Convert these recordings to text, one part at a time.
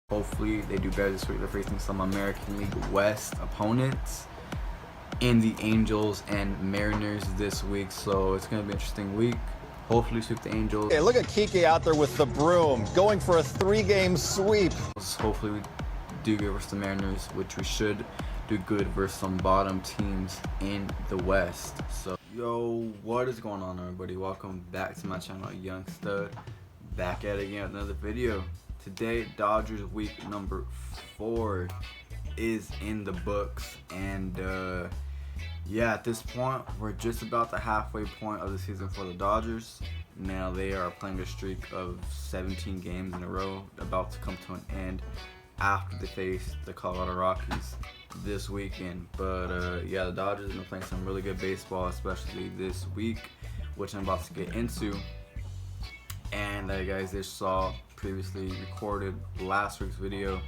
Hopefully they do better this week. They're facing some American League West opponents in the Angels and Mariners this week, so it's going to be an interesting week. Hopefully sweep the Angels. Hey, look at Kike out there with the broom, going for a 3-game sweep. Hopefully we do good versus the Mariners, which we should do good versus some bottom teams in the West. So, yo, what is going on, everybody? Welcome back to my channel, Young Stud. Back at it again with another video. Today, Dodgers week number 4 is in the books, and yeah, at this point, we're just about the halfway point of the season for the Dodgers. Now they are playing a streak of 17 games in a row, about to come to an end after they face the Colorado Rockies this weekend. But yeah, the Dodgers have been playing some really good baseball, especially this week, which I'm about to get into. And guys, just saw previously recorded last week's video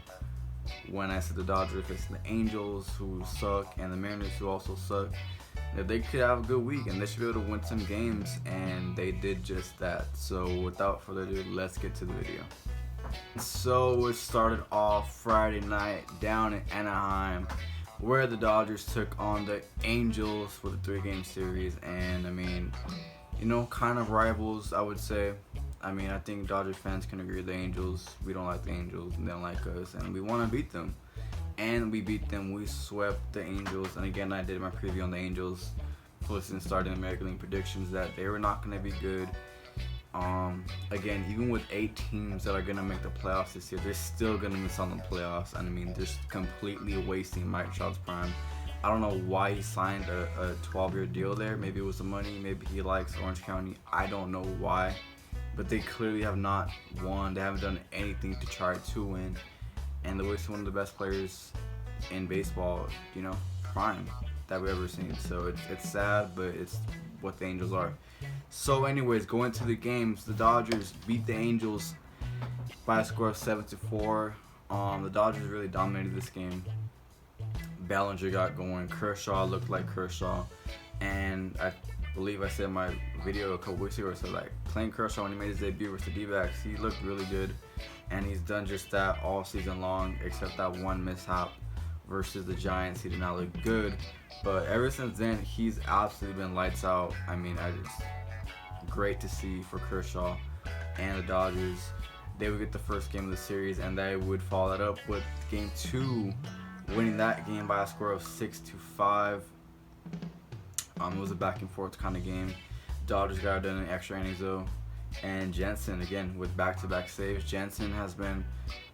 when I said the Dodgers facing the Angels, who suck, and the Mariners, who also suck, that they could have a good week and they should be able to win some games, and they did just that. So without further ado, let's get to the video. So it started off Friday night down in Anaheim, where the Dodgers took on the Angels for the 3-game series. And I mean, you know, kind of rivals, I would say. I mean, I think Dodgers fans can agree with the Angels. We don't like the Angels, and they don't like us, and we want to beat them. And we beat them. We swept the Angels. And again, I did my preview on the Angels, posting starting American League predictions that they were not going to be good. Again, even with 8 teams that are going to make the playoffs this year, they're still going to miss on the playoffs. And I mean, just completely wasting Mike Trout's prime. I don't know why he signed a 12-year deal there. Maybe it was the money. Maybe he likes Orange County. I don't know why. But they clearly have not won. They haven't done anything to try to win. And they're wasting one of the best players in baseball, you know, prime, that we've ever seen. So it's sad, but it's what the Angels are. So anyways, going to the games, the Dodgers beat the Angels by a score of 7-4. The Dodgers really dominated this game. Bellinger got going. Kershaw looked like Kershaw. And I believe I said in my video a couple weeks ago, so like playing Kershaw when he made his debut versus the D-backs, he looked really good, and he's done just that all season long, except that one mishap versus the Giants. He did not look good, but ever since then he's absolutely been lights out. I mean, it's great to see for Kershaw and the Dodgers. They would get the first game of the series, and they would follow that up with game 2, winning that game by a score of 6-5. It was a back and forth kind of game. Dodgers got done in extra innings though, and Jensen again with back-to-back saves. Jensen has been,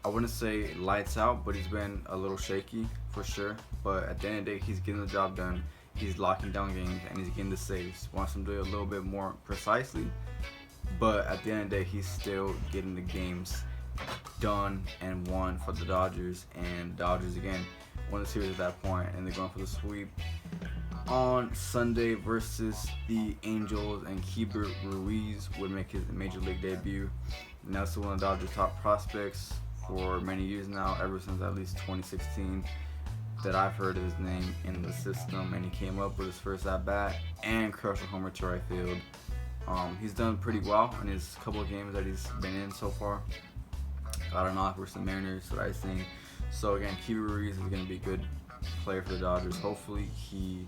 I wouldn't say lights out, but he's been a little shaky for sure. But at the end of the day, he's getting the job done. He's locking down games and he's getting the saves. Wants him to do it a little bit more precisely, but at the end of the day, he's still getting the games done and won for the Dodgers. And Dodgers again won the series at that point, and they're going for the sweep on Sunday versus the Angels, and Keibert Ruiz would make his major league debut. And that's one of the Dodgers' top prospects for many years now, ever since at least 2016 that I've heard his name in the system. And he came up with his first at-bat and crushed a homer to right field. He's done pretty well in his couple of games that he's been in so far. Got a knock versus the Mariners, what I've seen. So again, Keibert Ruiz is going to be a good player for the Dodgers. Hopefully he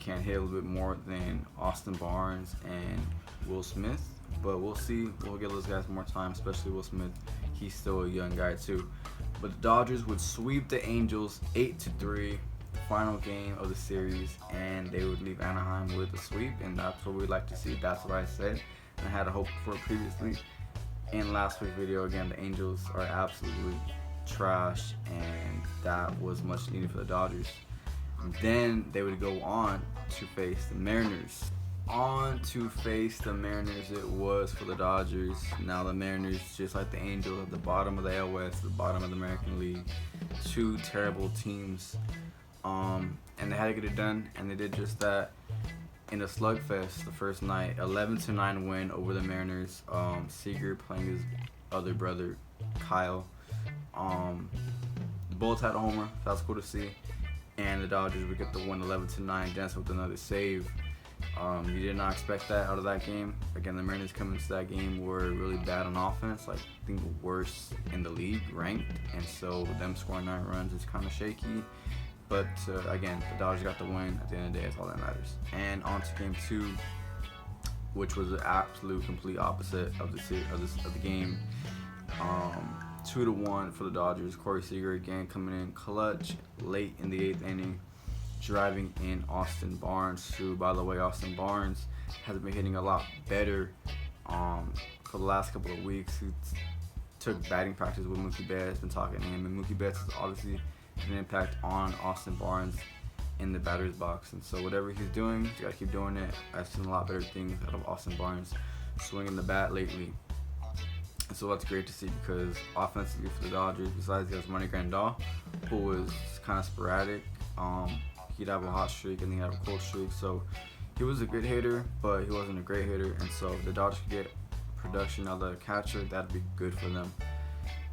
can hit a little bit more than Austin Barnes and Will Smith, but we'll see. We'll give those guys more time, especially Will Smith. He's still a young guy too. But the Dodgers would sweep the Angels 8-3, final game of the series, and they would leave Anaheim with a sweep, and that's what we'd like to see. That's what I said, and I had a hope for it previously. In last week's video, again, the Angels are absolutely trash, and that was much needed for the Dodgers. And then they would go on to face the Mariners. On to face the Mariners it was for the Dodgers. Now the Mariners, just like the Angels, at the bottom of the AL West, the bottom of the American League. 2 terrible teams. And they had to get it done, and they did just that in a slugfest the first night. 11-9 win over the Mariners. Seager playing his other brother, Kyle. Both had a homer. That's cool to see. And the Dodgers would get the win 11-9. Jensen with another save. You did not expect that out of that game. Again, the Mariners coming into that game were really bad on offense, like I think worst in the league, ranked, and so them scoring 9 runs is kind of shaky. But again, the Dodgers got the win. At the end of the day, that's all that matters. And on to game 2, which was the absolute complete opposite of the game. 2-1 for the Dodgers. Corey Seager again coming in clutch late in the 8th inning, driving in Austin Barnes, who, by the way, Austin Barnes has been hitting a lot better for the last couple of weeks. He took batting practice with Mookie Betts, been talking to him, and Mookie Betts has obviously an impact on Austin Barnes in the batter's box. And so whatever he's doing, he's got to keep doing it. I've seen a lot better things out of Austin Barnes swinging the bat lately. And so that's great to see, because offensively for the Dodgers, besides he has Money Grandal, who was kind of sporadic, he'd have a hot streak and then he'd have a cold streak. So he was a good hitter, but he wasn't a great hitter. And so if the Dodgers could get production out of the catcher, that'd be good for them.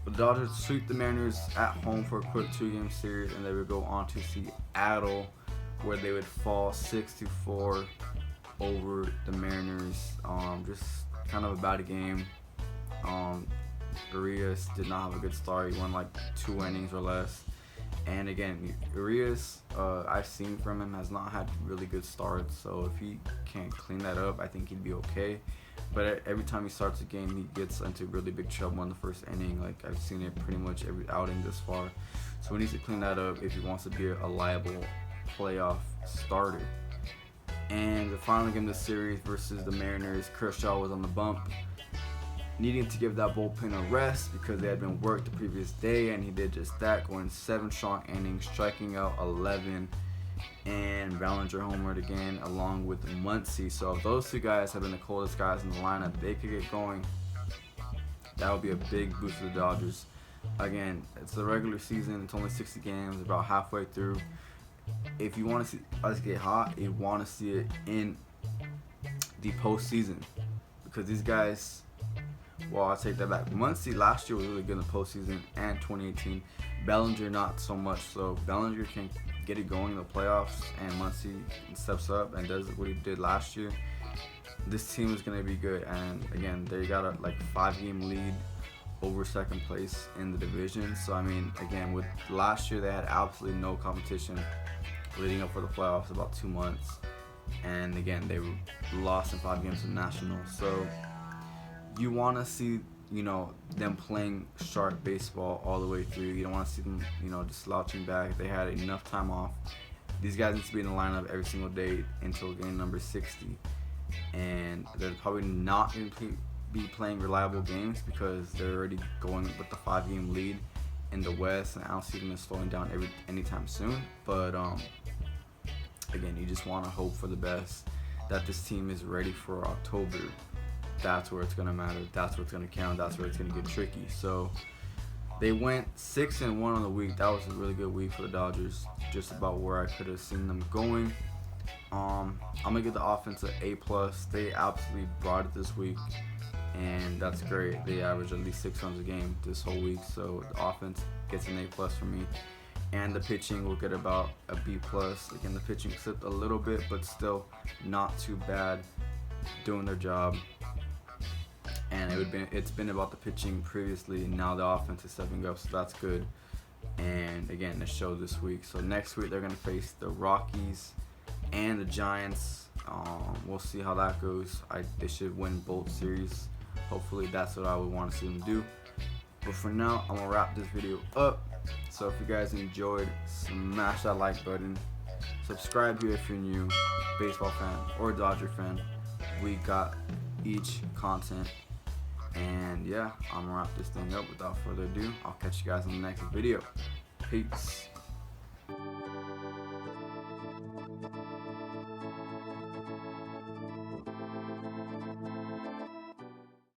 But the Dodgers sweep the Mariners at home for a quick 2-game series, and they would go on to Seattle, where they would fall 6-4 over the Mariners. Just kind of a bad game. Urias did not have a good start. He won like 2 innings or less. And again, Urias, I've seen from him, has not had really good starts. So if he can't clean that up, I think he'd be okay. But every time he starts a game, he gets into really big trouble in the first inning. Like, I've seen it pretty much every outing this far. So he needs to clean that up if he wants to be a liable playoff starter. And the final game of the series versus the Mariners, Kershaw was on the bump, needing to give that bullpen a rest because they had been worked the previous day, and he did just that, going 7 strong innings, striking out 11, and Ballinger homered again along with Muncy. So if those 2 guys have been the coldest guys in the lineup, they could get going. That would be a big boost for the Dodgers. Again, it's the regular season, it's only 60 games, about halfway through. If you want to see us get hot, you want to see it in the postseason, because these guys, well, I'll take that back. Muncy last year was really good in the postseason, and 2018. Bellinger not so much. So Bellinger can get it going in the playoffs, and Muncy steps up and does what he did last year. This team is going to be good. And again, they got a 5-game lead over second place in the division. So I mean, again, with last year they had absolutely no competition leading up for the playoffs, about 2 months. And again, they lost in 5 games to the Nationals. So you want to see, them playing sharp baseball all the way through. You don't want to see them, just slouching back. They had enough time off. These guys need to be in the lineup every single day until game number 60. And they're probably not going to be playing reliable games because they're already going with the 5-game lead in the West, and I don't see them slowing down anytime soon. But again, you just want to hope for the best, that this team is ready for October. That's where it's going to matter. That's where it's going to count. That's where it's going to get tricky. So they went 6-1 on the week. That was a really good week for the Dodgers. Just about where I could have seen them going. I'm going to give the offense an A+. They absolutely brought it this week, and that's great. They averaged at least 6 runs a game this whole week. So the offense gets an A+ for me. And the pitching will get about a B+. Again, the pitching slipped a little bit, but still not too bad, doing their job. And it's been about the pitching previously, and now the offense is stepping up, so that's good. And again, it showed this week. So next week they're going to face the Rockies and the Giants. We'll see how that goes. They should win both series. Hopefully that's what I would want to see them do. But for now, I'm going to wrap this video up. So if you guys enjoyed, smash that like button. Subscribe here if you're new, baseball fan or Dodger fan. We got each content. And yeah, I'm gonna wrap this thing up without further ado. I'll catch you guys in the next video. Peace.